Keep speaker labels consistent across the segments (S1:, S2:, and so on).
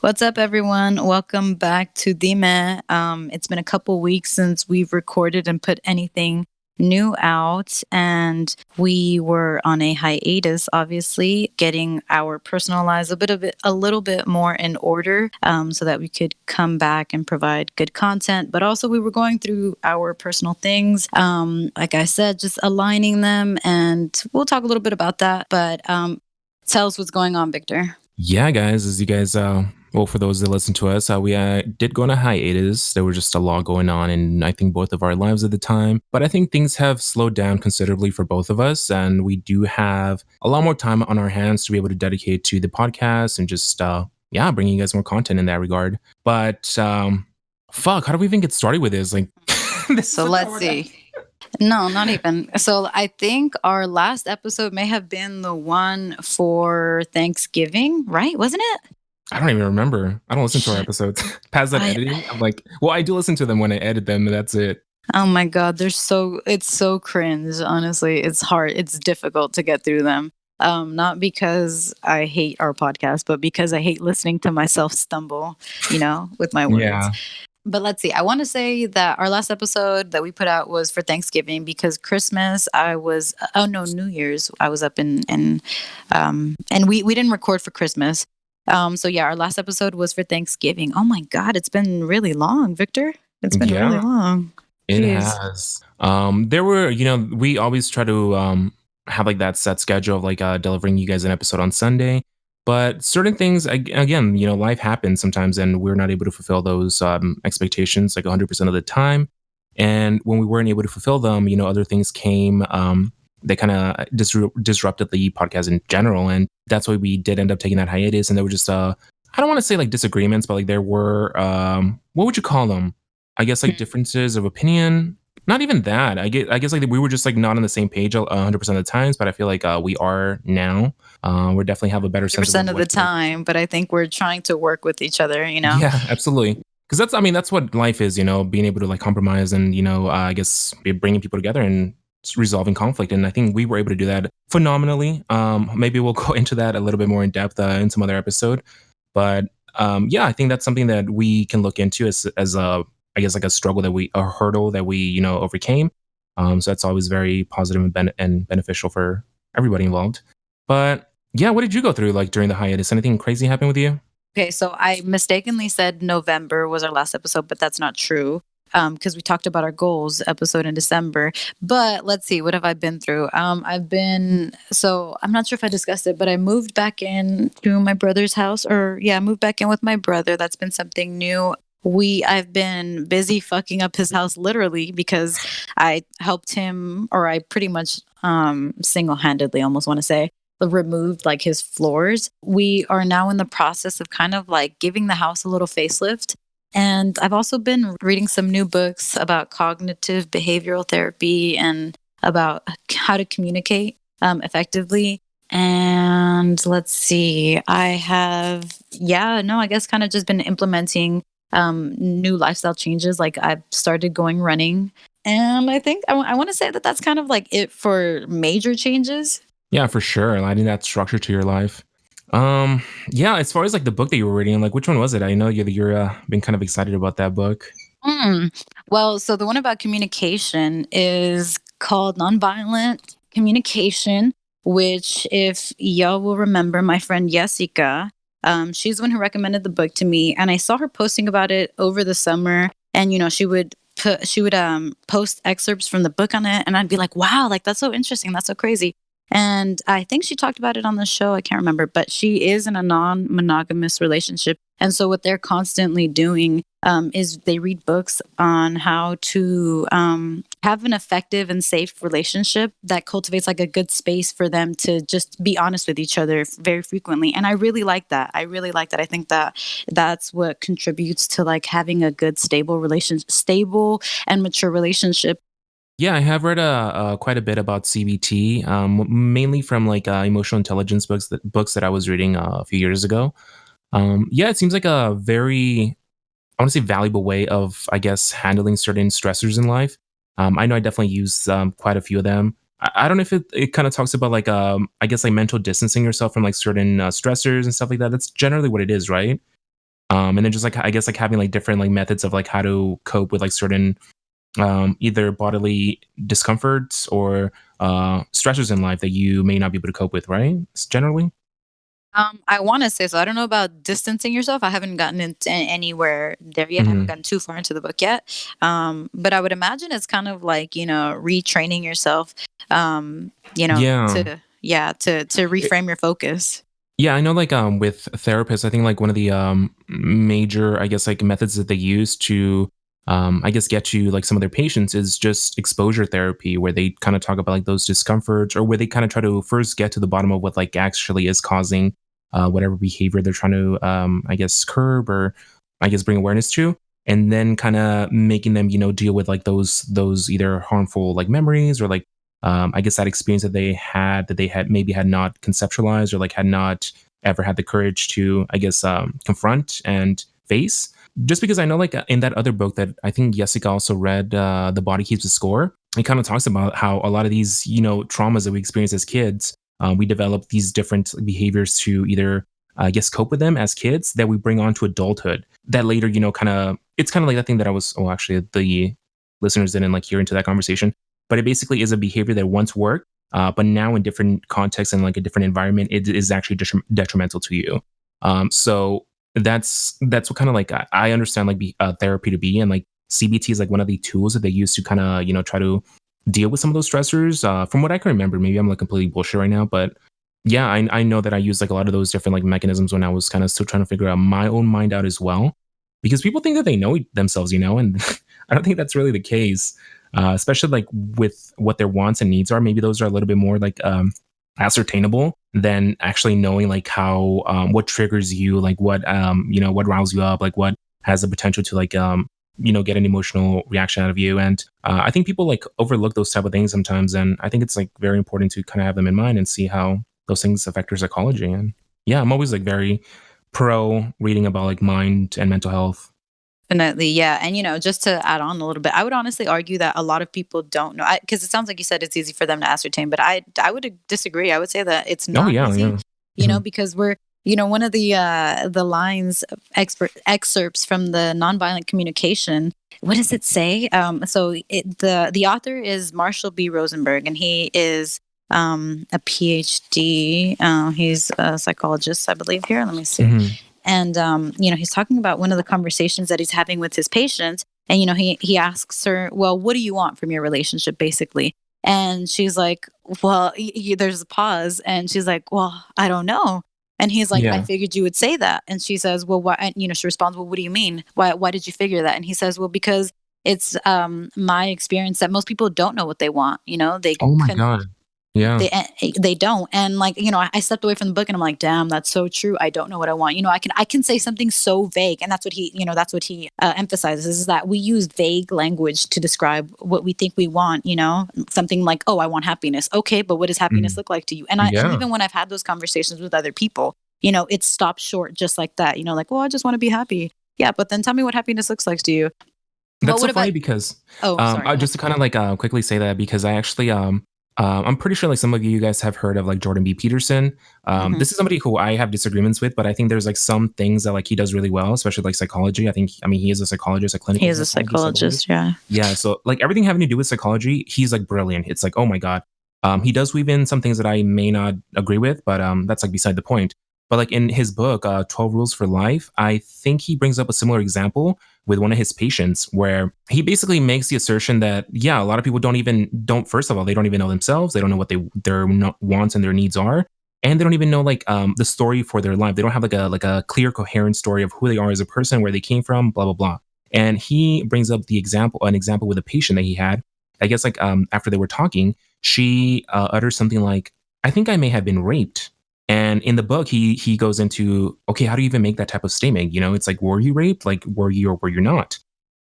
S1: What's up, everyone? Welcome back to the Met. It's been a couple weeks since we've recorded and put anything new out, and we were on a hiatus, obviously, getting our personal lives a little bit more in order, so that we could come back and provide good content. But also, we were going through our personal things, like I said, just aligning them, and we'll talk a little bit about that. But tell us what's going on, Victor.
S2: Yeah, guys, as you guys, well, for those that listen to us, we did go on a hiatus. There was just a lot going on in, I think, both of our lives at the time. But I think things have slowed down considerably for both of us. And we do have a lot more time on our hands to be able to dedicate to the podcast and just, bringing you guys more content in that regard. But, fuck, how do we even get started with this? Like, this
S1: So let's see. No, not even. So I think our last episode may have been the one for Thanksgiving, right? Wasn't it?
S2: I don't even remember. I don't listen to our episodes. Past that editing, I'm like, well, I do listen to them when I edit them, and that's it.
S1: Oh my God, it's so cringe, honestly. It's hard. It's difficult to get through them. Not because I hate our podcast, but because I hate listening to myself stumble, with my words.
S2: Yeah.
S1: But let's see. I want to say that our last episode that we put out was for Thanksgiving because Christmas New Year's I was up and we didn't record for Christmas. So yeah, our last episode was for Thanksgiving. Oh my God, it's been really long, Victor. It's been really long.
S2: It
S1: Jeez.
S2: has. There were, we always try to have like that set schedule of like delivering you guys an episode on Sunday. But certain things, again, life happens sometimes, and we're not able to fulfill those expectations like 100% of the time. And when we weren't able to fulfill them, other things came. They kind of disrupted the podcast in general, and that's why we did end up taking that hiatus. And there were just, I don't want to say like disagreements, but like there were, what would you call them? I guess like differences of opinion. Not even that. I guess like we were just like not on the same page 100% of the times, but I feel like we are now. We definitely have a better sense
S1: percent of the time, but I think we're trying to work with each other.
S2: Yeah, absolutely. Because that's what life is. Being able to like compromise and I guess bringing people together and resolving conflict. And I think we were able to do that phenomenally. Maybe we'll go into that a little bit more in depth in some other episode. But yeah, I think that's something that we can look into as a, I guess, like a hurdle that we overcame. So that's always very positive and beneficial for everybody involved. But yeah, what did you go through like during the hiatus? Anything crazy happen with you?
S1: Okay, so I mistakenly said November was our last episode, but that's not true. Because we talked about our goals episode in December. But let's see, what have I been through? I'm not sure if I discussed it, but I moved back in to my brother's house, I moved back in with my brother. That's been something new. I've been busy fucking up his house literally because I helped him, or I pretty much single-handedly, almost want to say, removed like his floors. We are now in the process of kind of like giving the house a little facelift. And I've also been reading some new books about cognitive behavioral therapy and about how to communicate effectively. And let's see, I guess kind of just been implementing new lifestyle changes. Like I've started going running. And I think I want to say that that's kind of like it for major changes.
S2: Yeah, for sure. Adding that structure to your life. Yeah, as far as like the book that you were reading, like which one was it? I know you're been kind of excited about that book.
S1: Well, so the one about communication is called Nonviolent Communication, which, if y'all will remember, my friend Jessica, she's the one who recommended the book to me, and I saw her posting about it over the summer, and she would post excerpts from the book on it, and I'd be like, wow, like that's so interesting, that's so crazy. And I think she talked about it on the show. I can't remember, but she is in a non-monogamous relationship. And so what they're constantly doing is they read books on how to have an effective and safe relationship that cultivates like a good space for them to just be honest with each other very frequently. And I really like that. I think that that's what contributes to like having a good, stable and mature relationship.
S2: Yeah, I have read quite a bit about CBT, mainly from like emotional intelligence books that I was reading a few years ago. Yeah, it seems like a very, I want to say, valuable way of, I guess, handling certain stressors in life. I know I definitely use quite a few of them. I don't know if it kind of talks about like, I guess, like mental distancing yourself from like certain stressors and stuff like that. That's generally what it is, right? And then just like I guess like having like different like methods of like how to cope with like certain either bodily discomforts or stressors in life that you may not be able to cope with, right? Generally.
S1: I want to say so. I don't know about distancing yourself. I haven't gotten into anywhere there yet. I haven't
S2: Hmm.
S1: gotten too far into the book yet. But I would imagine it's kind of like, retraining yourself,
S2: Yeah.
S1: to reframe your focus.
S2: Yeah, I know like with therapists, I think like one of the major I guess like methods that they use to I guess get to like some of their patients is just exposure therapy where they kind of talk about like those discomforts or where they kind of try to first get to the bottom of what like actually is causing whatever behavior they're trying to I guess curb or I guess bring awareness to, and then kind of making them deal with like those either harmful like memories or like I guess that experience that they had maybe had not conceptualized or like had not ever had the courage to, I guess, confront and face. Just because I know, like in that other book that I think Jessica also read, "The Body Keeps the Score," it kind of talks about how a lot of these, traumas that we experience as kids, we develop these different behaviors to either, I guess, cope with them as kids that we bring on to adulthood. That later, kind of, it's kind of like that thing that I was. Oh, actually, the listeners didn't like hear into that conversation, but it basically is a behavior that once worked, but now in different contexts and like a different environment, it is actually detrimental to you. So that's what kind of like I understand like therapy to be, and like CBT is like one of the tools that they use to kind of try to deal with some of those stressors. From what I can remember, maybe I'm like completely bullshit right now, but yeah, I know that I used like a lot of those different like mechanisms when I was kind of still trying to figure out my own mind out as well, because people think that they know themselves, and I don't think that's really the case. Especially like with what their wants and needs are. Maybe those are a little bit more like ascertainable than actually knowing like how what triggers you, like what riles you up, like what has the potential to like get an emotional reaction out of you. And I think people like overlook those type of things sometimes, and I think it's like very important to kind of have them in mind and see how those things affect your psychology. And yeah, I'm always like very pro reading about like mind and mental health.
S1: Definitely, yeah, and, just to add on a little bit, I would honestly argue that a lot of people don't know, because it sounds like you said it's easy for them to ascertain, but I would disagree. I would say that it's
S2: Oh
S1: not
S2: yeah,
S1: easy,
S2: yeah. Hmm.
S1: because one of the lines of expert excerpts from the nonviolent communication, what does it say? The author is Marshall B. Rosenberg, and he is, a PhD. He's a psychologist, I believe here. Let me see.
S2: Hmm.
S1: And he's talking about one of the conversations that he's having with his patients, and he asks her, well, what do you want from your relationship, basically? And she's like, well, there's a pause, and she's like, well, I don't know. And he's like, I
S2: Yeah.
S1: figured you would say that. And she says, well, why? And she responds, well, what do you mean, why did you figure that? And he says, well, because it's my experience that most people don't know what they want. They
S2: Oh my
S1: can
S2: god. Yeah.
S1: they don't. And like, I stepped away from the book, and I'm like, damn, that's so true. I don't know what I want. I can say something so vague, and that's what he emphasizes, is that we use vague language to describe what we think we want. Something like, oh, I want happiness. Okay, but what does happiness
S2: Mhm.
S1: look like to you? And
S2: Yeah.
S1: even when I've had those conversations with other people, it stops short just like that. Like, well, I just want to be happy. Yeah, but then tell me what happiness looks like to you. But
S2: That's so
S1: what
S2: funny
S1: about?
S2: because
S1: Oh, sorry, go
S2: just
S1: ahead.
S2: to kind of like quickly say that because I actually I'm pretty sure like some of you guys have heard of like Jordan B. Peterson.
S1: Hmm.
S2: This is somebody who I have disagreements with, but I think there's like some things that like he does really well, especially like psychology. I mean he is a psychologist, a
S1: He
S2: clinical
S1: is a
S2: psychologist, I believe.
S1: psychologist. Yeah.
S2: Yeah, so like everything having to do with psychology, he's like brilliant. It's like, oh my god. He does weave in some things that I may not agree with, but that's like beside the point. But like in his book, 12 Rules for Life, I think he brings up a similar example with one of his patients where he basically makes the assertion that, yeah, a lot of people don't, first of all, they don't even know themselves. They don't know what their wants and their needs are. And they don't even know like the story for their life. They don't have like a clear, coherent story of who they are as a person, where they came from, blah, blah, blah. And he brings up an example with a patient that he had. I guess like after they were talking, she utters something like, "I think I may have been raped." And in the book, he goes into, okay, how do you even make that type of statement? It's like, were you raped? Like, were you or were you not?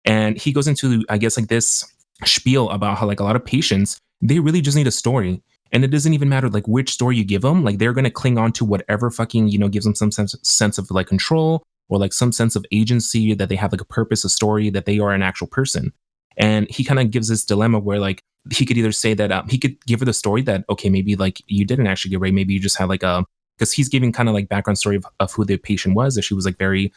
S2: And he goes into, I guess, like this spiel about how like a lot of patients, they really just need a story. And it doesn't even matter like which story you give them. Like they're gonna cling on to whatever fucking gives them some sense of like control or like some sense of agency, that they have like a purpose, a story, that they are an actual person. And he kind of gives this dilemma where like he could either say that he could give her the story that, okay, maybe like you didn't actually get raped, maybe you just had like a, because he's giving kind of like background story of who the patient was, that she was like very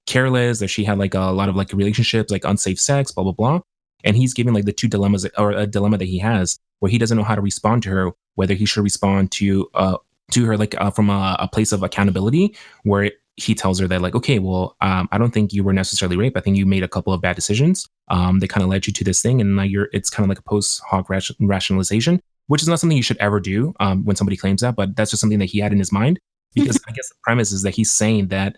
S2: careless, that she had like a lot of like relationships, like unsafe sex, blah blah blah. And he's giving like the two dilemmas, or a dilemma that he has, where he doesn't know how to respond to her, whether he should respond to her like from a place of accountability, where he tells her that like, okay, well, I don't think you were necessarily raped. I think you made a couple of bad decisions. That kind of led you to this thing, and now it's kind of like a post hoc rationalization, which is not something you should ever do when somebody claims that, but that's just something that he had in his mind. Because I guess the premise is that he's saying that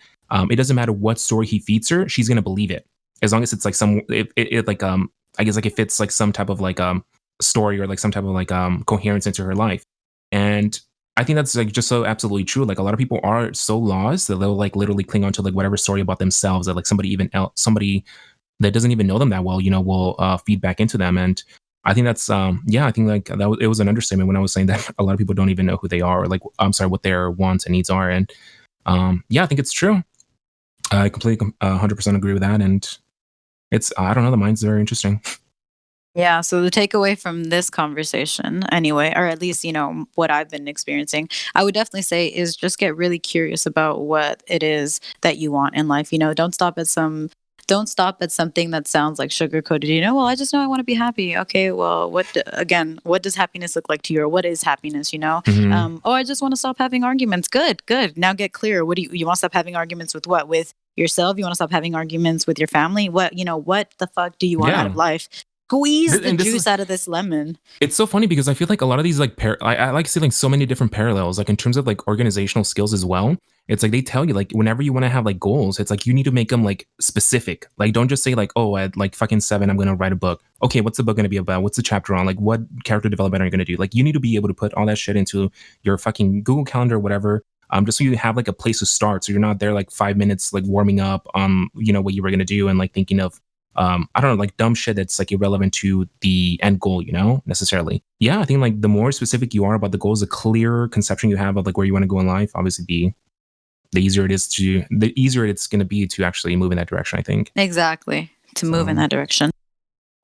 S2: it doesn't matter what story he feeds her, she's gonna believe it, as long as it's like like I guess like it fits like some type of like story, or like some type of like coherence into her life. And I think that's like just so absolutely true. Like a lot of people are so lost that they'll like literally cling on to like whatever story about themselves that like somebody that doesn't even know them that well, will feed back into them. And I think that's yeah, I think like it was an understatement when I was saying that a lot of people don't even know who they are, or like I'm sorry, what their wants and needs are. And yeah, I think it's true. I completely 100% agree with that. And it's I don't know, the mind's very interesting.
S1: Yeah, so the takeaway from this conversation anyway, or at least, what I've been experiencing, I would definitely say is just get really curious about what it is that you want in life. Don't stop at something that sounds like sugar coated. Well, I just know I want to be happy. Okay, well, again, what does happiness look like to you, or what is happiness?
S2: Hmm.
S1: Oh, I just want to stop having arguments. Good, good. Now get clear. What do you want to stop having arguments with? What, with yourself? You want to stop having arguments with your family? What the fuck do you want out
S2: Yeah.
S1: of life? Squeeze the
S2: And this is
S1: juice out of this lemon.
S2: It's so funny because I feel like a lot of these like I like seeing like so many different parallels, like in terms of like organizational skills as well. It's like they tell you like whenever you want to have like goals, it's like you need to make them like specific. Like don't just say like, oh, at like fucking 7 I'm going to write a book. Okay, what's the book going to be about? What's the chapter on? Like what character development are you going to do? Like you need to be able to put all that shit into your fucking Google Calendar or whatever. Just so you have like a place to start, so you're not there like 5 minutes like warming up what you were gonna do, and like thinking of I don't know, like dumb shit that's like irrelevant to the end goal, necessarily. Yeah, I think like the more specific you are about the goals, the clearer conception you have of like where you want to go in life, obviously the easier it's going to be to actually move in that direction, I think.
S1: Exactly. To move in
S2: So,
S1: that direction.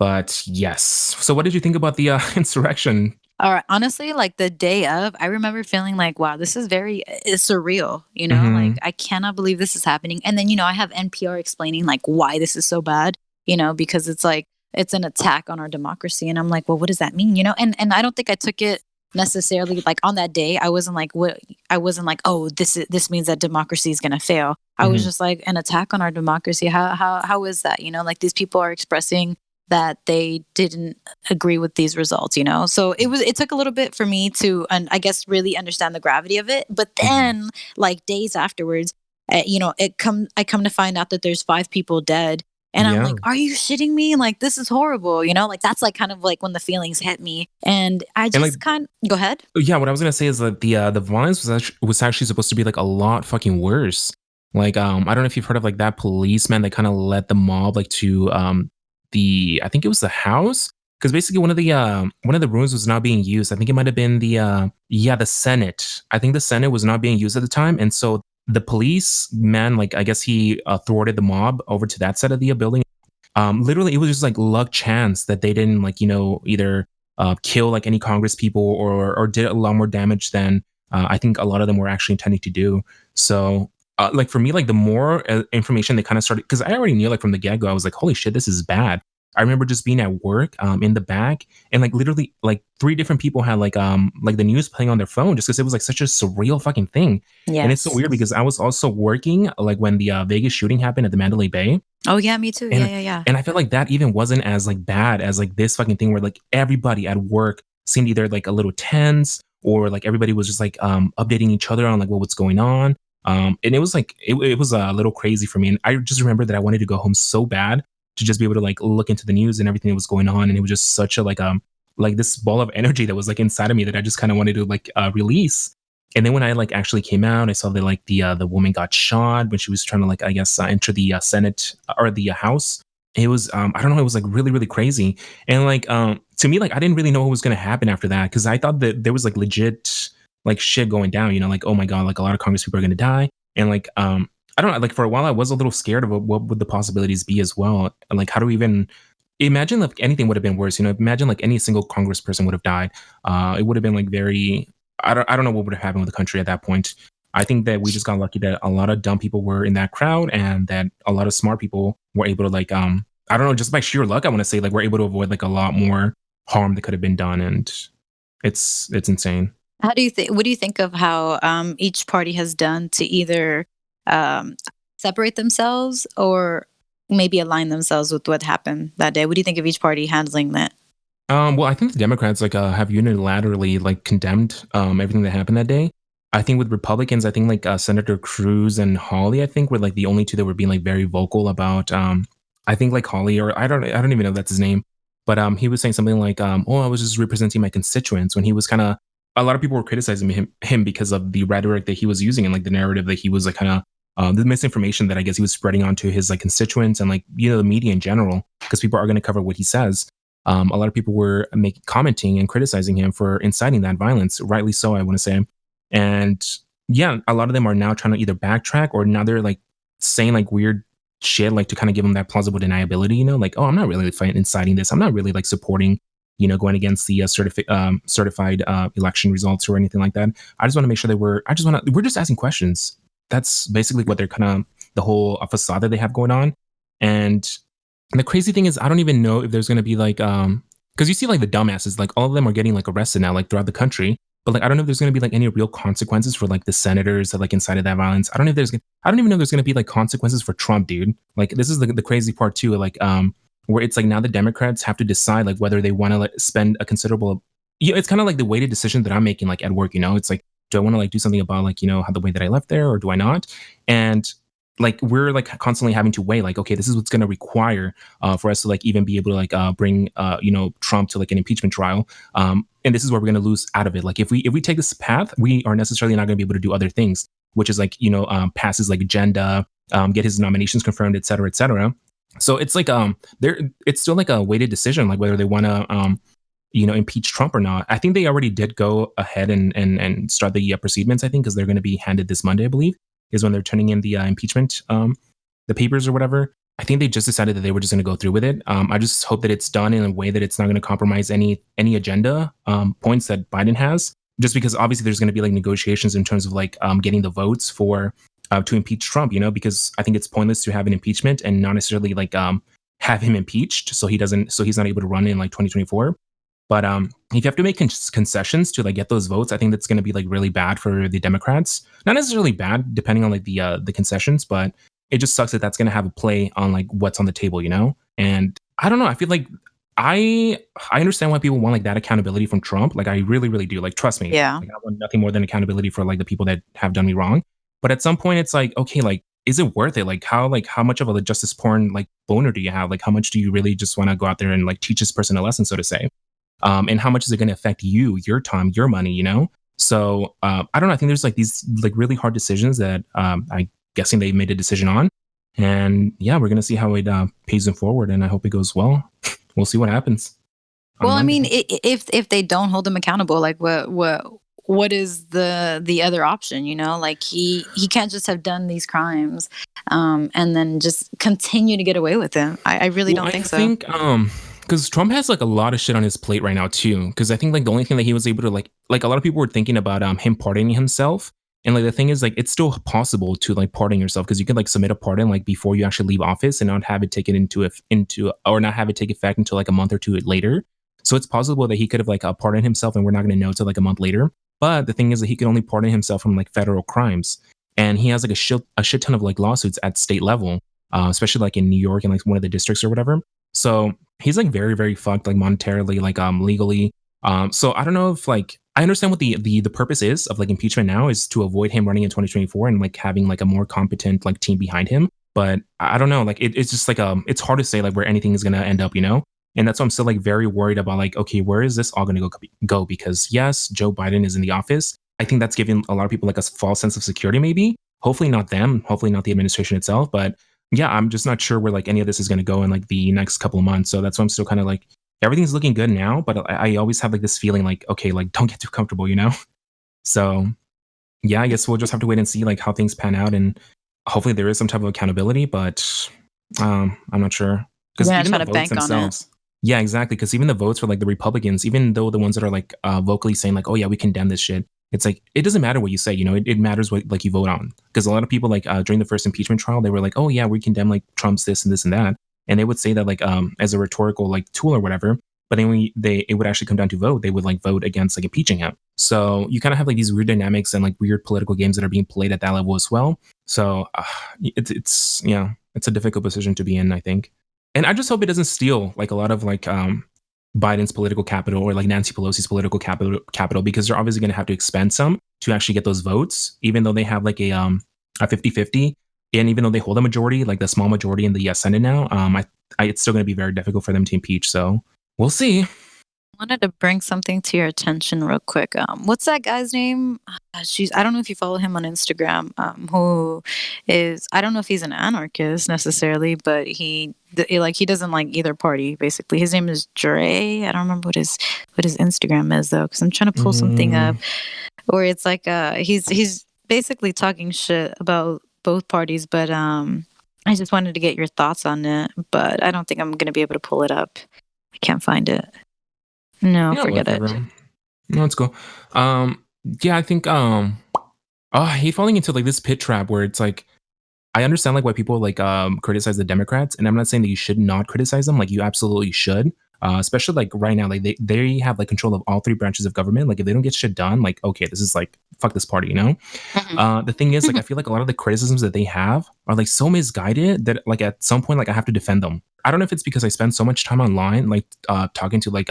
S2: but yes. So what did you think about the insurrection?
S1: All right. Honestly, like the day of, I remember feeling like, wow, this is very it's surreal, like
S2: Hmm.
S1: I cannot believe this is happening. And then, I have NPR explaining like why this is so bad, because it's like it's an attack on our democracy. And I'm like, well, what does that mean? And I don't think I took it necessarily like on that day. I wasn't like, oh, this means that democracy is gonna fail. I was
S2: Hmm.
S1: just like, an attack on our democracy. How is that? Like these people are expressing that they didn't agree with these results. So it took a little bit for me to, and I guess, really understand the gravity of it. But
S2: Hmm.
S1: then, like days afterwards, I come to find out that there's 5 people dead, and I'm
S2: Yeah.
S1: like, are you shitting me? Like this is horrible. Like that's like kind of like when the feelings hit me, and I
S2: And like
S1: just go ahead.
S2: yeah, what I was gonna say is that the violence was actually supposed to be like a lot fucking worse. Like I don't know if you've heard of like that policeman that kind of led the mob like to the I think it was the house, because basically one of the rooms was not being used. I think it might have been the Senate. I think the Senate was not being used at the time, and so the policeman, like I guess he thwarted the mob over to that side of the building. Literally it was just like luck chance that they didn't like either kill like any Congress people, or did a lot more damage than I think a lot of them were actually intending to do. So like for me, like the more information they kind of started, because I already knew like from the get-go, I was like, holy shit, this is bad. I remember just being at work in the back, and like literally like 3 different people had like the news playing on their phone, just because it was like such a surreal fucking thing. And it's so
S1: Yes.
S2: weird because I was also working like when the Vegas shooting happened at the Mandalay Bay.
S1: Oh yeah, me too. Yeah,
S2: and
S1: yeah, yeah.
S2: and I felt like that even wasn't as like bad as like this fucking thing, where like everybody at work seemed either like a little tense, or like everybody was just like updating each other on like what's going on. And it was like it was a little crazy for me. And I just remember that I wanted to go home so bad to just be able to like look into the news and everything that was going on. And it was just such a like this ball of energy that was like inside of me that I just kind of wanted to like release. And then when I like actually came out, I saw that like the woman got shot when she was trying to like I guess enter the Senate or the House. It was I don't know, it was like really really crazy. And like to me, like I didn't really know what was gonna happen after that, because I thought that there was like legit like shit going down. Like oh my god, like a lot of Congress people are gonna die. And like I don't know, like for a while I was a little scared of what would the possibilities be as well. And like how do we even imagine if anything would have been worse? Imagine like any single Congressperson would have died. It would have been like very I don't know what would have happened with the country at that point. I think that we just got lucky that a lot of dumb people were in that crowd and that a lot of smart people were able to like I don't know, just by sheer luck, I want to say like we're able to avoid like a lot more harm that could have been done, and it's insane.
S1: How do you think? What do you think of how each party has done to either um, separate themselves or maybe align themselves with what happened that day? What do you think of each party handling that?
S2: Well, I think the Democrats like have unilaterally like condemned everything that happened that day. I think with Republicans, I think like Senator Cruz and Hawley, I think were like the only two that were being like very vocal about. I think like Hawley, or I don't even know if that's his name, but he was saying something like, "Oh, I was just representing my constituents." When he was kind of, a lot of people were criticizing him because of the rhetoric that he was using and like the narrative that he was like kind of. The misinformation that I guess he was spreading onto his like constituents and like the media in general, because people are going to cover what he says. A lot of people were commenting and criticizing him for inciting that violence, rightly so, I want to say. And yeah, a lot of them are now trying to either backtrack or now they're like saying like weird shit, like to kind of give them that plausible deniability, like, oh, I'm not really inciting this. I'm not really like supporting, going against the certified election results or anything like that. I just want to make sure that we're just asking questions. That's basically what they're kind of the whole facade that they have going on. And the crazy thing is, I don't even know if there's going to be like, because you see like the dumbasses, like all of them are getting like arrested now, like throughout the country. But like, I don't know if there's going to be like any real consequences for like the senators that like incited that violence. I don't even know if there's going to be like consequences for Trump, dude. Like this is the crazy part too. Like, where it's like now the Democrats have to decide like whether they want to like spend a considerable, it's kind of like the weighted decision that I'm making like at work. It's like, do I want to like do something about like how the way that I left there, or do I not? And like we're like constantly having to weigh like, okay, this is what's going to require for us to like even be able to like bring Trump to like an impeachment trial, and this is where we're going to lose out of it. Like if we take this path, we are necessarily not going to be able to do other things, which is like pass his like agenda, get his nominations confirmed, et cetera, et cetera. So it's like there it's still like a weighted decision, like whether they want to impeach Trump or not. I think they already did go ahead and start the proceedings, I think, because they're going to be handed this Monday, I believe, is when they're turning in the impeachment, the papers or whatever. I think they just decided that they were just going to go through with it. I just hope that it's done in a way that it's not going to compromise any agenda points that Biden has. Just because obviously there's going to be like negotiations in terms of like getting the votes for to impeach Trump. Because I think it's pointless to have an impeachment and not necessarily like have him impeached, so he's not able to run in like 2024. But if you have to make concessions to like get those votes, I think that's going to be like really bad for the Democrats. Not necessarily bad, depending on like the concessions, but it just sucks that that's going to have a play on like what's on the table. And I don't know. I feel like I understand why people want like that accountability from Trump. Like I really, really do. Like trust me,
S1: Yeah.
S2: like I want nothing more than accountability for like the people that have done me wrong. But at some point, it's like, okay, like is it worth it? Like how much of a justice porn like boner do you have? Like how much do you really just want to go out there and like teach this person a lesson, so to say? And how much is it going to affect you, your time, your money? So I don't know. I think there's like these like really hard decisions that I'm guessing they made a decision on, and yeah, we're going to see how it pays them forward, and I hope it goes well. We'll see what happens on
S1: Well, I
S2: Monday.
S1: mean, if they don't hold him accountable, like what is the other option? Like he can't just have done these crimes, and then just continue to get away with it. I really
S2: Well,
S1: don't
S2: I
S1: think so.
S2: think because Trump has like a lot of shit on his plate right now too. Because I think like the only thing that he was able to like a lot of people were thinking about him pardoning himself. And like the thing is like it's still possible to like pardon yourself because you can like submit a pardon like before you actually leave office and not have it taken into or not have it take effect until like a month or two later. So it's possible that he could have like pardoned himself and we're not going to know till like a month later. But the thing is that he can only pardon himself from like federal crimes, and he has like a shit ton of like lawsuits at state level, especially like in New York and like one of the districts or whatever. So he's like very, very fucked, like monetarily, like legally. So I don't know if like I understand what the purpose is of like impeachment now is to avoid him running in 2024 and like having like a more competent like team behind him. But I don't know, like it's just like it's hard to say like where anything is gonna end up. And that's why I'm still like very worried about like, okay, where is this all gonna go? Because yes, Joe Biden is in the office. I think that's giving a lot of people like a false sense of security, maybe. Hopefully not them, hopefully not the administration itself, but yeah, I'm just not sure where like any of this is going to go in like the next couple of months. So that's why I'm still kind of like everything's looking good now, but I always have like this feeling like okay, like don't get too comfortable. So yeah, I guess we'll just have to wait and see like how things pan out, and hopefully there is some type of accountability. But I'm not sure
S1: We're
S2: because
S1: gonna
S2: even
S1: try
S2: the
S1: to
S2: votes
S1: bank on it.
S2: themselves. Yeah, exactly. Because even the votes for like the Republicans, even though the ones that are like vocally saying like, "Oh yeah, we condemn this shit," It's like it doesn't matter what you say, it matters what like you vote on. Because a lot of people like during the first impeachment trial, they were like, oh yeah, we condemn like Trump's this and this and that, and they would say that like as a rhetorical like tool or whatever. But then it would actually come down to vote, they would like vote against like impeaching him. So you kind of have like these weird dynamics and like weird political games that are being played at that level as well. So it's yeah, it's a difficult position to be in, I think. And I just hope it doesn't steal like a lot of like Biden's political capital or like Nancy Pelosi's political capital, because they're obviously going to have to expend some to actually get those votes, even though they have like a 50-50, and even though they hold a majority, like the small majority in the Senate now, it's still going to be very difficult for them to impeach. So we'll see.
S1: Wanted to bring something to your attention real quick. What's that guy's name? I don't know if you follow him on Instagram. Who is, I don't know if he's an anarchist necessarily, but he doesn't like either party. Basically, his name is Dre. I don't remember what his Instagram is though, because I'm trying to pull something up where it's like he's basically talking shit about both parties. But I just wanted to get your thoughts on it, but I don't think I'm gonna be able to pull it up. I can't find it. No,
S2: Yeah,
S1: forget it.
S2: whatever. No, it's cool. Yeah, I think I hate falling into like this pit trap where it's like I understand like why people like criticize the Democrats, and I'm not saying that you should not criticize them. Like you absolutely should. Especially like right now, like they have like control of all three branches of government. Like if they don't get shit done, like okay, this is like fuck this party, you know. The thing is, like I feel like a lot of the criticisms that they have are like so misguided that like at some point like I have to defend them. I don't know if it's because I spend so much time online, like talking to like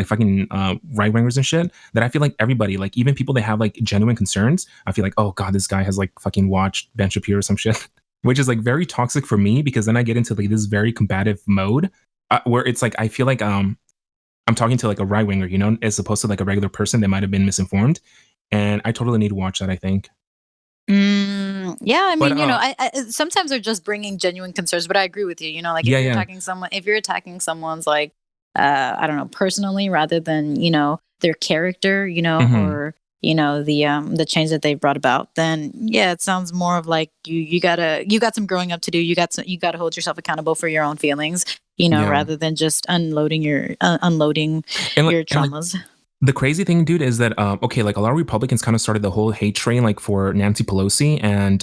S2: fucking right wingers and shit, that I feel like everybody, like even people that have like genuine concerns, I feel like, oh god, this guy has like fucking watched Ben Shapiro or some shit, which is like very toxic for me, because then I get into like this very combative mode where it's like I feel like I'm talking to like a right winger, as opposed to like a regular person that might have been misinformed, and I totally need to watch that, I think.
S1: Yeah, I
S2: But
S1: mean, I sometimes they're just bringing genuine concerns, but I agree with you. Like
S2: yeah, yeah.
S1: if you're attacking someone's like, I don't know, personally rather than their character,
S2: Hmm.
S1: or the change that they've brought about, then yeah, it sounds more of like you got some growing up to do. You gotta hold yourself accountable for your own feelings,
S2: Yeah.
S1: rather than just unloading
S2: And
S1: your
S2: like
S1: traumas.
S2: the crazy thing, dude, is that okay, like a lot of Republicans kind of started the whole hate train, like for Nancy Pelosi and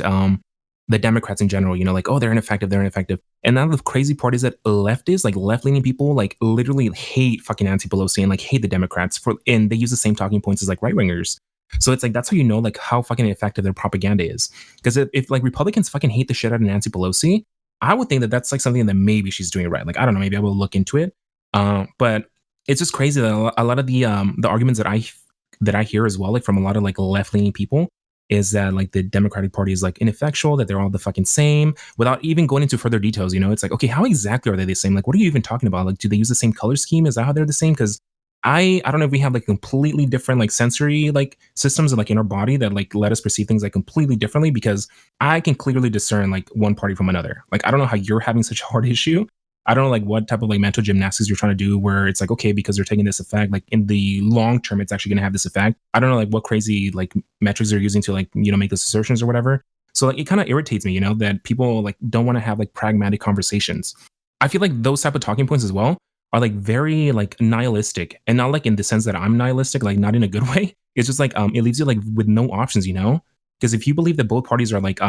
S2: the Democrats in general. Like oh, they're ineffective, they're ineffective. And now the crazy part is that leftists, like left leaning people, like literally hate fucking Nancy Pelosi and like hate the Democrats and they use the same talking points as like right wingers. So it's like that's how you know like how fucking effective their propaganda is. Because if like Republicans fucking hate the shit out of Nancy Pelosi, I would think that that's like something that maybe she's doing right. Like I don't know, maybe I will look into it. But it's just crazy that a lot of the arguments that I hear as well, like from a lot of like left leaning people, is that like the Democratic Party is like ineffectual, that they're all the fucking same, without even going into further details. It's like okay, how exactly are they the same? Like, what are you even talking about? Like, do they use the same color scheme? Is that how they're the same? Because I don't know if we have like completely different like sensory like systems like in our body that like let us perceive things like completely differently, because I can clearly discern like one party from another. Like I don't know how you're having such a hard issue. I don't know like what type of like mental gymnastics you're trying to do where it's like okay, because they're taking this effect, like in the long term it's actually going to have this effect. I don't know like what crazy like metrics they're using to like make those assertions or whatever. So like it kind of irritates me, that people like don't want to have like pragmatic conversations. I feel like those type of talking points as well are like very like nihilistic, and not like in the sense that I'm nihilistic, like not in a good way. It's just like it leaves you like with no options, because if you believe that both parties are like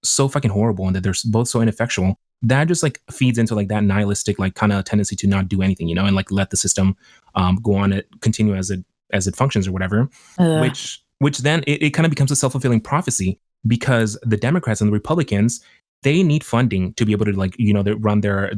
S2: so fucking horrible and that they're both so ineffectual, that just like feeds into like that nihilistic like kind of tendency to not do anything, and like let the system go on, it continue as it functions or whatever.
S1: Ugh.
S2: Which then it kind of becomes a self-fulfilling prophecy, because the Democrats and the Republicans, they need funding to be able to like they run their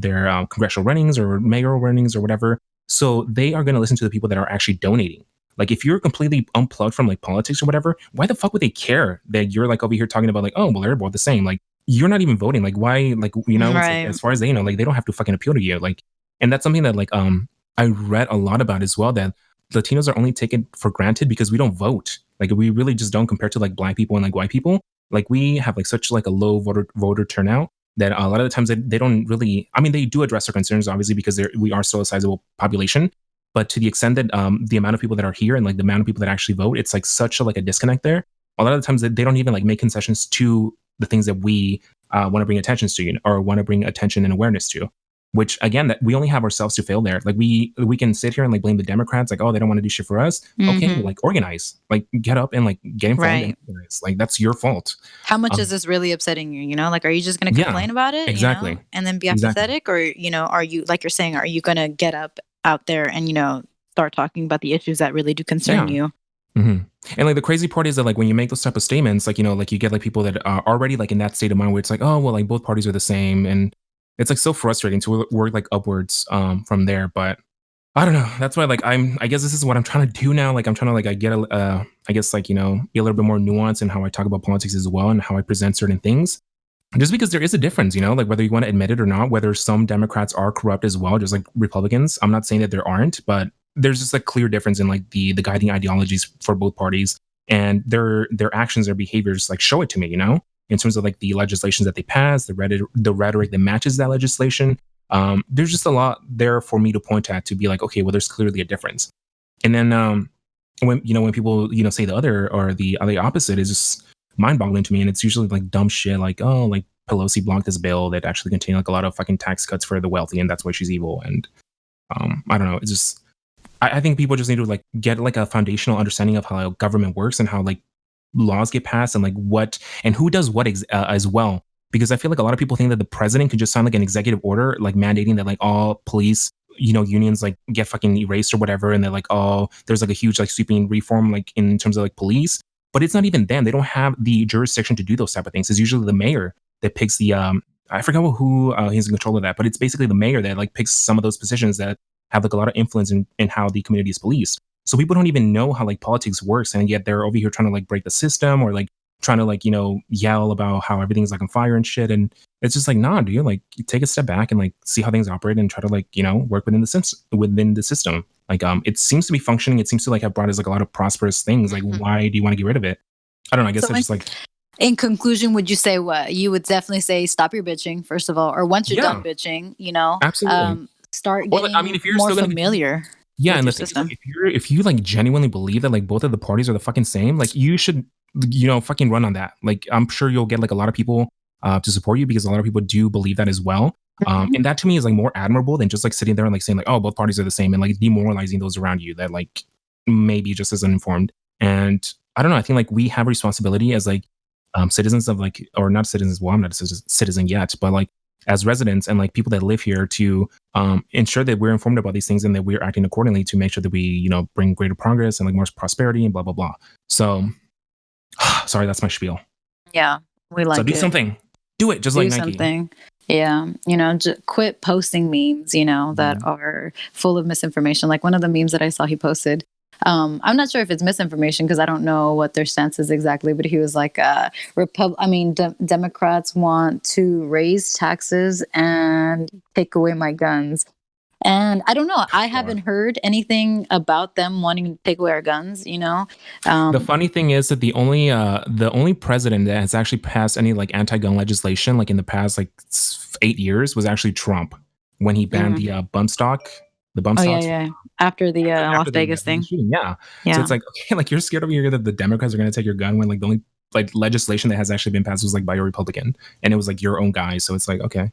S2: congressional runnings or mayoral runnings or whatever. So they are going to listen to the people that are actually donating. Like if you're completely unplugged from like politics or whatever, why the fuck would they care that you're like over here talking about like, oh well, they're both the same? Like you're not even voting. Like why? Like it's like
S1: Right.
S2: as far as they know, like they don't have to fucking appeal to you. Like, and that's something that like I read a lot about as well, that Latinos are only taken for granted because we don't vote. Like we really just don't, compared to like black people and like white people. Like we have like such like a low voter turnout that a lot of the times they don't really. I mean, they do address our concerns obviously, because we are still a sizable population. But to the extent that the amount of people that are here and like the amount of people that actually vote, it's like such a like a disconnect there. A lot of the times they don't even like make concessions to the things that we want to bring attention to, or want to bring attention and awareness to. which again, that we only have ourselves to fail there. Like we can sit here and like blame the Democrats, like, oh, they don't want to do shit for us. Okay, well,
S1: Mm-hmm.
S2: like organize, like get up and like get involved and
S1: Right.
S2: organize. Like that's your fault.
S1: How much is
S2: Um,
S1: this really upsetting you? You know, like, are you just going to
S2: yeah,
S1: complain about it,
S2: exactly,
S1: and then be
S2: exactly.
S1: apathetic? Or, are you, like you're saying, are you going to get up out there and, start talking about the issues that really do concern
S2: Yeah.
S1: you?
S2: hmm And like the crazy part is that like when you make those type of statements, like like you get like people that are already like in that state of mind where it's like, oh well, like both parties are the same, and it's like so frustrating to work like upwards from there. But I don't know. That's why like I guess this is what I'm trying to do now. Like I'm trying to like I get a I guess like be a little bit more nuanced in how I talk about politics as well and how I present certain things. Just because there is a difference, like whether you want to admit it or not, whether some Democrats are corrupt as well, just like Republicans. I'm not saying that there aren't, but there's just a clear difference in like the guiding ideologies for both parties and their actions or behaviors like show it to me, in terms of like the legislations that they pass, the rhetoric that matches that legislation. There's just a lot there for me to point at to be like, okay, well, there's clearly a difference. And then when people say the other or the opposite is just mind-boggling to me, and it's usually like dumb shit like, oh, like Pelosi blocked this bill that actually contained like a lot of fucking tax cuts for the wealthy, and that's why she's evil. And I don't know, it's just I think people just need to like get like a foundational understanding of how government works and how like laws get passed and like what and who does what as well. Because I feel like a lot of people think that the president can just sign like an executive order like mandating that like all police unions like get fucking erased or whatever, and they're like, oh, there's like a huge like sweeping reform like in terms of like police. But it's not even them. They don't have the jurisdiction to do those type of things. It's usually the mayor that picks the I forgot who is in control of that, but it's basically the mayor that like picks some of those positions that have like a lot of influence in how the community is policed. So people don't even know how like politics works, and yet they're over here trying to like break the system or like trying to like yell about how everything's like on fire and shit. And it's just like, nah, dude, like take a step back and like see how things operate and try to like work within the system. Like it seems to be functioning. It seems to like have brought us like a lot of prosperous things. Like
S1: Mhm.
S2: why do you want to get rid of it? I don't know. I guess
S1: So
S2: it's just like
S1: in conclusion, would you say what? You would definitely say stop your bitching, first of all, or once you're done
S2: yeah,
S1: bitching,
S2: absolutely.
S1: start
S2: Or like I mean,
S1: getting
S2: if you're
S1: more
S2: still gonna be
S1: familiar
S2: yeah,
S1: with
S2: and
S1: your
S2: the thing is like
S1: system.
S2: if you like genuinely believe that like both of the parties are the fucking same, like you should fucking run on that. Like I'm sure you'll get like a lot of people to support you because a lot of people do believe that as well.
S1: Mhm.
S2: And that to me is like more admirable than just like sitting there and like saying like, oh, both parties are the same and like demoralizing those around you that like maybe just as uninformed. And I don't know. I think like we have a responsibility as like citizens of like, or not citizens. Well, I'm not a citizen yet, but like as residents and like people that live here to ensure that we're informed about these things and that we're acting accordingly to make sure that we, bring greater progress and like more prosperity and blah blah blah. So, sorry, that's my spiel.
S1: Yeah, we
S2: So
S1: like
S2: do
S1: it.
S2: something, do it, just like
S1: Do
S2: Nike.
S1: something. Yeah, quit posting memes, that
S2: Mhm.
S1: are full of misinformation. Like one of the memes that I saw he posted. I'm not sure if it's misinformation because I don't know what their stance is exactly, but he was like, Democrats want to raise taxes and take away my guns. And I don't know. I
S2: Sure.
S1: haven't heard anything about them wanting to take away our guns.
S2: The
S1: Um,
S2: funny thing is that the only president that has actually passed any like anti-gun legislation like in the past like 8 years was actually Trump when he banned
S1: mm.
S2: the bump stock, the bump
S1: Oh yeah,
S2: stocks
S1: yeah. After the Las
S2: after
S1: Vegas
S2: the
S1: thing.
S2: shooting. Yeah. So
S1: Yeah.
S2: it's like, okay, like you're scared over here that the Democrats are going to take your gun when like the only like legislation that has actually been passed was like by a Republican and it was like your own guy. So it's like, okay.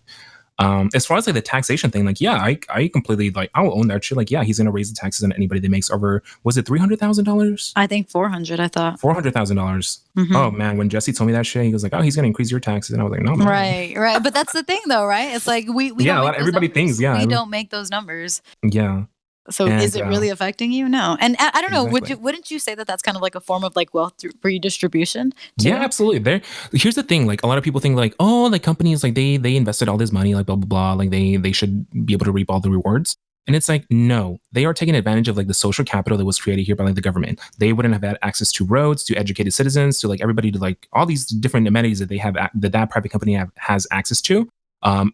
S2: As far as like the taxation thing, like, yeah, I completely like, I'll own that shit. Like, yeah, he's going to raise the taxes on anybody that makes over, was it $300,000?
S1: I think 400, I thought.
S2: $400,000. Oh
S1: Mhm.
S2: man, when Jesse told me that shit, he was like, "Oh, he's gonna increase your taxes," and I was like, "No, man."
S1: Right, right. But that's the thing though, right? It's like we
S2: Yeah,
S1: don't
S2: a
S1: make
S2: lot.
S1: those
S2: Everybody thinks,
S1: numbers.
S2: yeah,
S1: We don't make those numbers.
S2: yeah,
S1: So is
S2: and
S1: it really affecting you? No. And I don't know,
S2: exactly.
S1: wouldn't you say that that's kind of like a form of like wealth redistribution
S2: Yeah,
S1: too?
S2: absolutely. Here's the thing: like a lot of people think, like, oh, like companies, like they invested all this money, like blah blah blah, like they should be able to reap all the rewards. And it's like, no, they are taking advantage of like the social capital that was created here by like the government. They wouldn't have had access to roads, to educated citizens, to like everybody, to like all these different amenities that they have that private company has access to,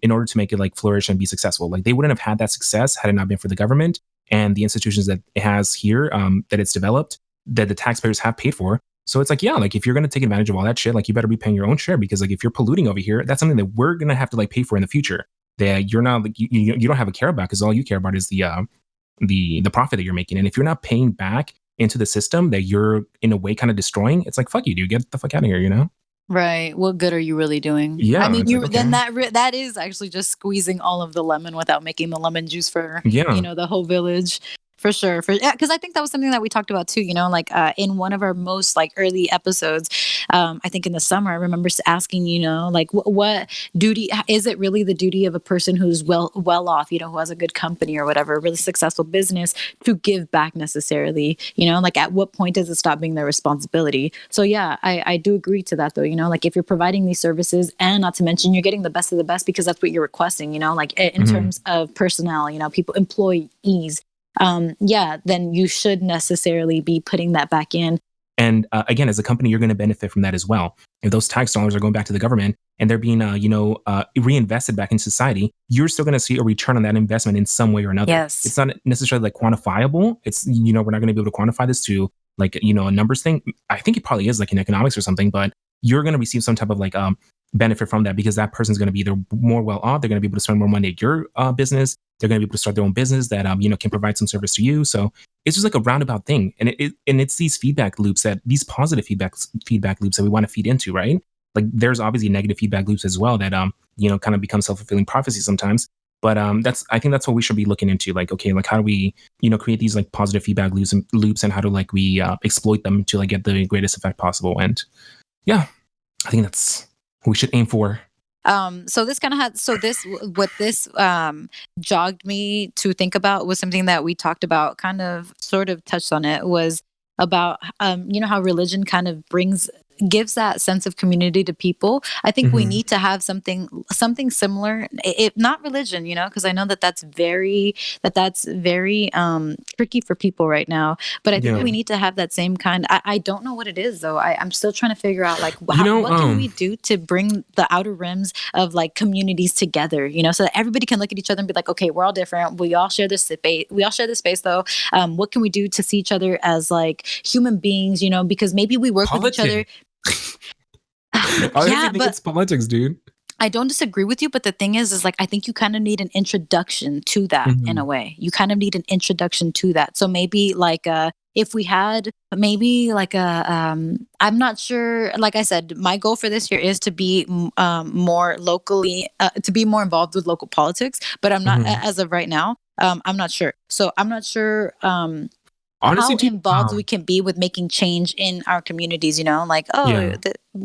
S2: in order to make it like flourish and be successful. Like they wouldn't have had that success had it not been for the government and the institutions that it has here, that it's developed, that the taxpayers have paid for. So it's like, yeah, like if you're gonna take advantage of all that shit, like you better be paying your own share because like if you're polluting over here, that's something that we're gonna have to like pay for in the future. That you're not like you don't have a care about because all you care about is the profit that you're making. And if you're not paying back into the system that you're in a way kind of destroying, it's like fuck you, dude, get the fuck out of here, you know?
S1: Right. What good are you really doing? I
S2: Yeah,
S1: mean,
S2: it's like,
S1: you then
S2: okay.
S1: that is actually just squeezing all of the lemon without making the lemon juice for,
S2: Yeah.
S1: the whole village. For sure. For yeah, because I think that was something that we talked about too, like in one of our most like early episodes, I think in the summer, I remember asking, like what duty is it really the duty of a person who's well off, who has a good company or whatever, a really successful business to give back necessarily, like at what point does it stop being their responsibility? So yeah, I do agree to that though, like if you're providing these services and not to mention you're getting the best of the best because that's what you're requesting, like in
S2: Mhm.
S1: terms of personnel, people, employees, yeah, then you should necessarily be putting that back in.
S2: And again, as a company, you're going to benefit from that as well. If those tax dollars are going back to the government and they're being, reinvested back in society, you're still going to see a return on that investment in some way or another. It's
S1: Yes.
S2: not necessarily like quantifiable. It's, we're not going to be able to quantify this to like, a numbers thing. I think it probably is like in economics or something, but you're going to receive some type of like benefit from that because that person's going to be either more well off. They're going to be able to spend more money at your business. They're going to be able to start their own business that, can provide some service to you. So it's just like a roundabout thing, and it's these feedback loops that these positive feedback loops that we want to feed into, right? Like there's obviously negative feedback loops as well that kind of become self-fulfilling prophecy sometimes. But I think that's what we should be looking into. Like, okay, like how do we create these like positive feedback loops and how do like we exploit them to like get the greatest effect possible? And yeah, I think that's what we should aim for.
S1: So this kind of had so this what this jogged me to think about was something that we talked about, kind of sort of touched on it, was about how religion kind of gives that sense of community to people. I think we
S2: Hmm.
S1: need to have something similar, if not religion, because I know that that's very tricky for people right now, but I think
S2: Yeah,
S1: we need to have that same kind. I don't know what it is though. I'm still trying to figure out like
S2: you know,
S1: what can we do to bring the outer rims of like communities together, so that everybody can look at each other and be like, okay, we're all different. We all share this space. We all share this space though. What can we do to see each other as like human beings, because maybe we work with each other.
S2: politics. I honestly
S1: Yeah,
S2: think
S1: but
S2: it's politics, dude.
S1: I don't disagree with you, but the thing is like I think you kind of need an introduction to that in a
S2: Hmm.
S1: way. You kind of need an introduction to that. So maybe like if we had maybe like I'm not sure, like I said, my goal for this year is to be more locally to be more involved with local politics, but I'm not
S2: Hmm.
S1: as of right now. I'm not sure. So I'm not sure
S2: Honestly,
S1: how
S2: dude,
S1: involved we can be with making change in our communities, like, oh,
S2: yeah.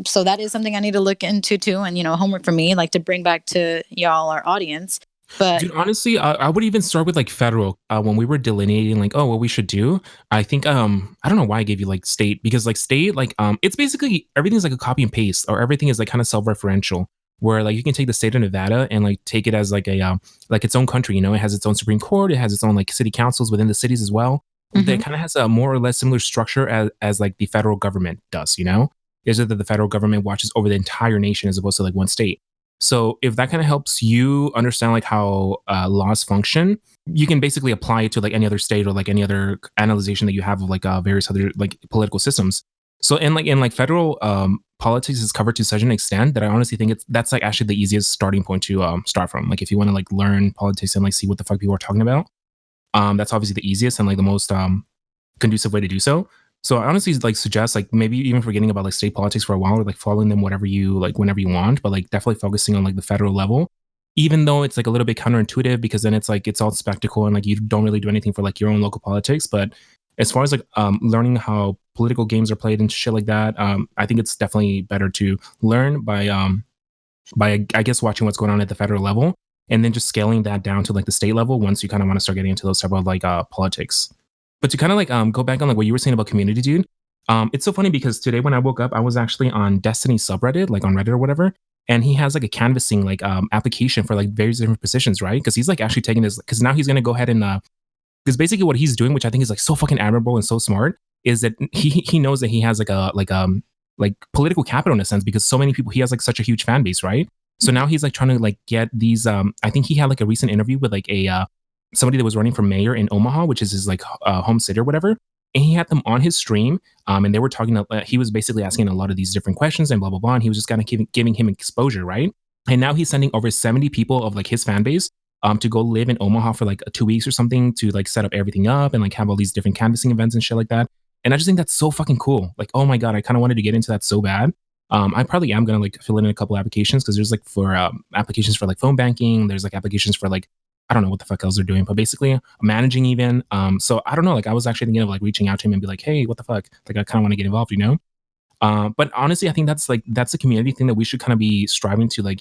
S1: so that is something I need to look into too. And, homework for me, like to bring back to y'all, our audience. But
S2: Dude, honestly, I would even start with like federal. When we were delineating, like, oh, what we should do. I think, I don't know why I gave you like state because like state, like, it's basically everything's like a copy and paste, or everything is like kind of self-referential. Where like you can take the state of Nevada and like take it as like a like its own country. It has its own Supreme Court. It has its own like city councils within the cities as well. That
S1: mhm.
S2: kind of has a more or less similar structure as like the federal government does. Is it that the federal government watches over the entire nation as opposed to like one state? So if that kind of helps you understand like how laws function, you can basically apply it to like any other state or like any other analyzation that you have of like various other like political systems. So in like federal politics is covered to such an extent that I honestly think that's like actually the easiest starting point to start from. Like if you want to like learn politics and like see what the fuck people are talking about, that's obviously the easiest and like the most conducive way to do so. So I honestly like suggest like maybe even forgetting about like state politics for a while or like following them whatever you like whenever you want, but like definitely focusing on like the federal level. Even though it's like a little bit counterintuitive because then it's like it's all spectacle and like you don't really do anything for like your own local politics. But as far as like learning how political games are played and shit like that, I think it's definitely better to learn by I guess watching what's going on at the federal level and then just scaling that down to like the state level once you kind of want to start getting into those type of like politics. But to kind of like go back on like what you were saying about community, dude. It's so funny because today when I woke up, I was actually on Destiny subreddit, like on Reddit or whatever, and he has like a canvassing like application for like various different positions, right? Because he's like actually taking this because now he's gonna go ahead and because basically what he's doing, which I think is like so fucking admirable and so smart, is that he knows that he has like political capital in a sense because so many people he has like such a huge fan base, right? So now he's like trying to like get these. I think he had like a recent interview with like a somebody that was running for mayor in Omaha, which is his like home city or whatever. And he had them on his stream, and they were talking. He was basically asking a lot of these different questions and blah blah blah. And he was just kind of giving him exposure, right? And now he's sending over 70 people of like his fan base to go live in Omaha for like 2 weeks or something to like set up everything up and like have all these different canvassing events and shit like that. And I just think that's so fucking cool. Like, oh my god, I kind of wanted to get into that so bad. I probably am gonna like fill in a couple applications because there's like for applications for like phone banking. There's like applications for like I don't know what the fuck else they're doing, but basically managing even. So I don't know. Like I was actually thinking of like reaching out to him and be like, hey, what the fuck? Like I kind of want to get involved, you know? But honestly, I think that's a community thing that we should kind of be striving to like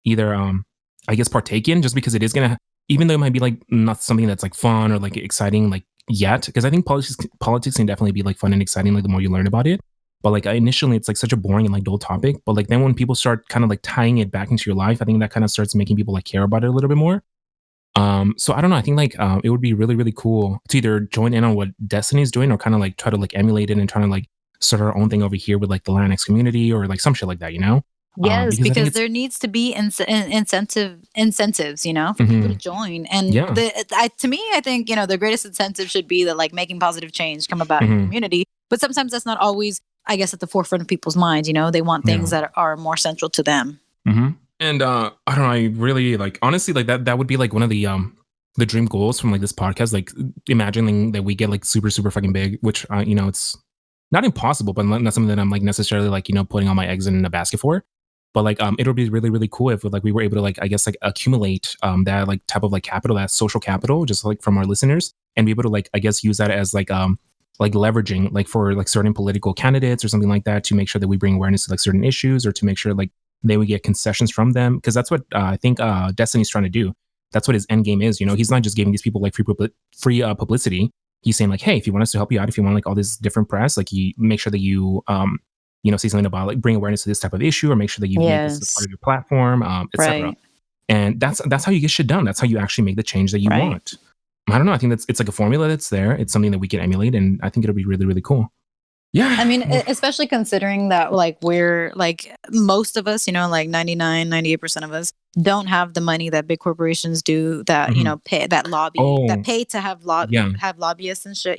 S2: either I guess partake in just because it is gonna even though it might be like not something that's like fun or like exciting like yet because I think politics can definitely be like fun and exciting like the more you learn about it. But like initially it's like such a boring and like dull topic. But like then when people start kind of like tying it back into your life, I think that kind of starts making people like care about it a little bit more. So I don't know. I think like it would be really really cool to either join in on what Destiny's doing or kind of like try to like emulate it and try to like start our own thing over here with like the Latinx community or like some shit like that, you know?
S1: Yes,
S2: Because I think
S1: because
S2: it's
S1: there needs to be incentives, for people to
S2: mhm,
S1: join. And
S2: yeah,
S1: to me, I think the greatest incentive should be that like making positive change come about in your
S2: mhm,
S1: community. But sometimes that's not always, I guess, at the forefront of people's minds. They want things
S2: yeah,
S1: that are more central to them.
S2: and I don't know. I really like honestly like that. That would be like one of the dream goals from like this podcast. Like imagining that we get like super super fucking big, which it's not impossible, but not something that I'm like necessarily like putting all my eggs in a basket for. But like it would be really really cool if like we were able to like I guess like accumulate that like type of like capital, that social capital, just like from our listeners, and be able to like I guess use that as like leveraging like for like certain political candidates or something like that to make sure that we bring awareness to like certain issues or to make sure like they would get concessions from them because that's what I think Destiny's trying to do. That's what his end game is. He's not just giving these people like free publicity. He's saying like, hey, if you want us to help you out, if you want like all this different press, like you make sure that you say something about like bring awareness to this type of issue or make sure that you make this a part
S1: Yes.
S2: of your platform, etc.
S1: Right.
S2: And that's how you get shit done. That's how you actually make the change that you
S1: Right.
S2: want. I don't know. I think it's like a formula that's there. It's something that we can emulate, and I think it'll be really really cool.
S1: I
S2: Yeah.
S1: mean, especially considering that, like, we're like most of us, like 99, 98% of us don't have the money that big corporations do that,
S2: Mhm.
S1: pay that
S2: Oh
S1: pay to
S2: yeah,
S1: have lobbyists and shit,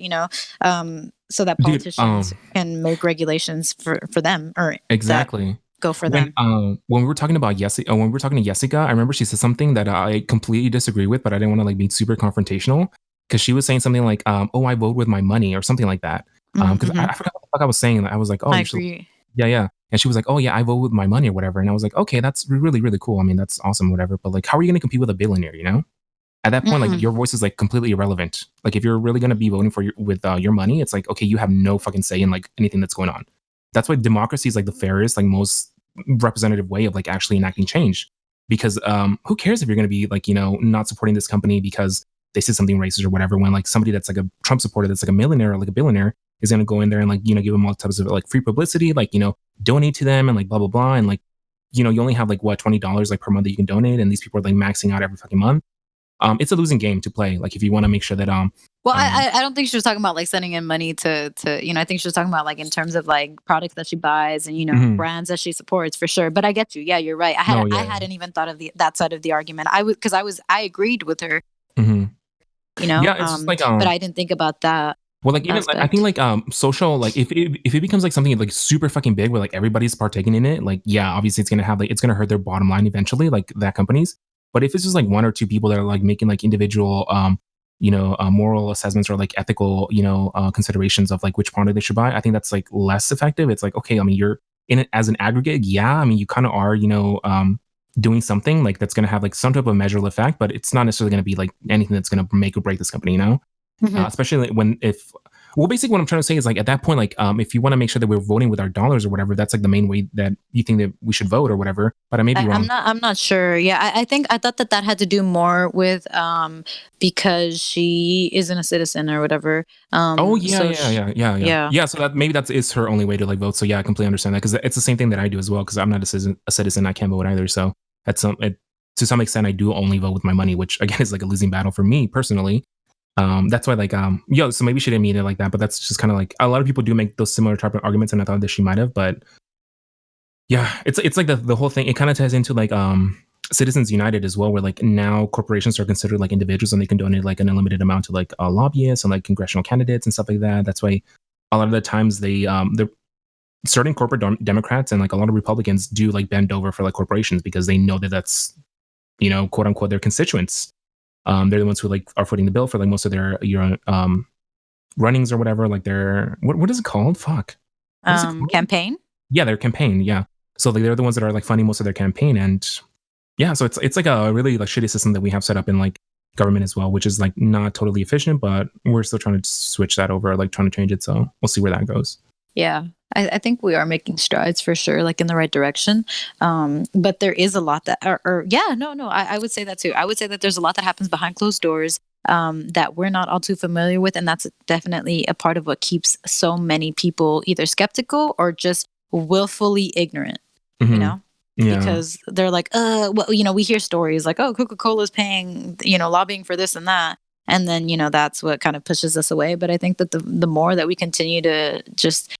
S1: so that
S2: dude.
S1: politicians can make regulations for them or that
S2: Exactly.
S1: go for them.
S2: When we were talking about when we were talking to Jessica, I remember she said something that I completely disagree with, but I didn't want to like be super confrontational because she was saying something like, "Oh, I vote with my money" or something like that. Because
S1: Mm-hmm.
S2: I forgot what the fuck I was saying. I was like, "Oh,
S1: I
S2: you're so
S1: agree.
S2: yeah, yeah," and she was like, "Oh yeah, I vote with my money or whatever," and I was like, "Okay, that's really really cool. I mean, that's awesome, whatever." But like, how are you going to compete with a billionaire? At that point, like
S1: Mm,
S2: your voice is like completely irrelevant. Like if you're really going to be voting for your money, it's like okay, you have no fucking say in like anything that's going on. That's why democracy is like the fairest, like most representative way of like actually enacting change. Because who cares if you're going to be like not supporting this company because they said something racist or whatever? When like somebody that's like a Trump supporter that's like a millionaire or like a billionaire is going to go in there and like give them all types of like free publicity, like donate to them and like blah blah blah, and like you only have like what $20 like per month that you can donate, and these people are like maxing out every fucking month. It's a losing game to play. Like if you want to make sure that
S1: well,
S2: um
S1: I don't think she was talking about like sending in money to I think she was talking about like in terms of like products that she buys and
S2: mhm.
S1: brands that she supports for sure. But I get you. Yeah, you're right.
S2: No,
S1: I
S2: yeah, yeah.
S1: hadn't even thought of that side of the argument. I agreed with her,
S2: Mhm. Yeah, it's just like
S1: but I didn't think about that
S2: well, like even like I think
S1: aspect.
S2: like social like if it becomes like something like super fucking big where like everybody's partaking in it, like yeah, obviously it's gonna hurt their bottom line eventually, like that companies. But if it's just like one or two people that are like making like individual moral assessments or like ethical considerations of like which product they should buy, I think that's like less effective. It's like okay, I mean you're in it as an aggregate, yeah. I mean you kind of are doing something like that's gonna have like some type of measurable effect, but it's not necessarily gonna be like anything that's gonna make or break this company.
S1: Hmm.
S2: Especially like when if well basically what I'm trying to say is like at that point like if you want to make sure that we're voting with our dollars or whatever, that's like the main way that you think that we should vote or whatever, but I may be wrong.
S1: I'm not sure. Yeah, I thought that had to do more with because she isn't a citizen or whatever.
S2: Oh yeah,
S1: So
S2: yeah, yeah, yeah, yeah,
S1: yeah.
S2: yeah. So that maybe that's is her only way to like vote. So yeah, I completely understand that because it's the same thing that I do as well. Because I'm not a citizen, I can't vote either. So to some extent, I do only vote with my money, which again is like a losing battle for me personally. That's why like so maybe she didn't mean it like that, but that's just kind of like a lot of people do make those similar type of arguments, and I thought that she might have, but yeah, it's like the whole thing. It kind of ties into like Citizens United as well, where like now corporations are considered like individuals and they can donate like an unlimited amount to like lobbyists and like congressional candidates and stuff like that. That's why a lot of the times they're certain corporate Democrats and like a lot of Republicans do like bend over for like corporations because they know that that's quote unquote their constituents. They're the ones who like are footing the bill for like most of their runnings or whatever. Like their what is it called? Fuck, what is it called?
S1: Campaign.
S2: Yeah, their campaign. Yeah. So like they're the ones that are like funding most of their campaign. And yeah, so it's like a really like shitty system that we have set up in like government as well, which is like not totally efficient, but we're still trying to switch that over, like trying to change it. So we'll see where that goes.
S1: Yeah, I think we are making strides for sure, like in the right direction. But there is a lot that, or yeah, no, I would say that too. I would say that there's a lot that happens behind closed doors that we're not all too familiar with, and that's definitely a part of what keeps so many people either skeptical or just willfully ignorant. You
S2: Hmm.
S1: know,
S2: Yeah.
S1: because they're like, well, we hear stories like, oh, Coca-Cola is paying, lobbying for this and that. And then, that's what kind of pushes us away. But I think that the more that we continue to just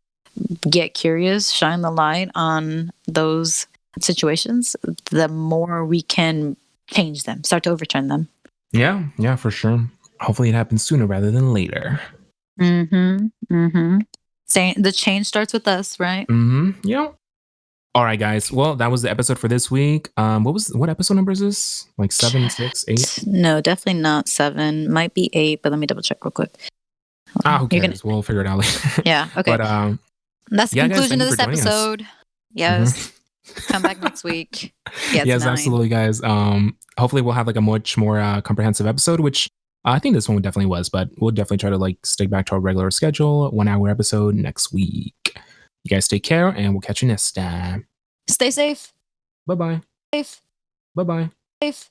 S1: get curious, shine the light on those situations, the more we can change them, start to overturn them.
S2: Yeah. Yeah, for sure. Hopefully it happens sooner rather than later.
S1: Mm-hmm. Mm-hmm. Saying the change starts with us, right?
S2: Yeah. All right, guys. Well, that was the episode for this week. What episode number is this? Like 7, 6, 8?
S1: No, definitely not 7. Might be 8, but let me double check real quick.
S2: Who
S1: You're gonna,
S2: cares? We'll figure it out later.
S1: yeah, okay.
S2: But
S1: That's the
S2: yeah, guys,
S1: conclusion
S2: thank
S1: of
S2: you for
S1: this
S2: joining us.
S1: episode.
S2: Mhm.
S1: Yes. Come back next week. Yeah, it's
S2: Yes,
S1: 9.
S2: absolutely, guys. Hopefully we'll have like a much more comprehensive episode, which I think this one definitely was, but we'll definitely try to like stick back to our regular schedule, 1 hour episode next week. You guys take care, and we'll catch you next time.
S1: Stay safe.
S2: Bye bye.
S1: Safe.
S2: Bye bye.
S1: Safe.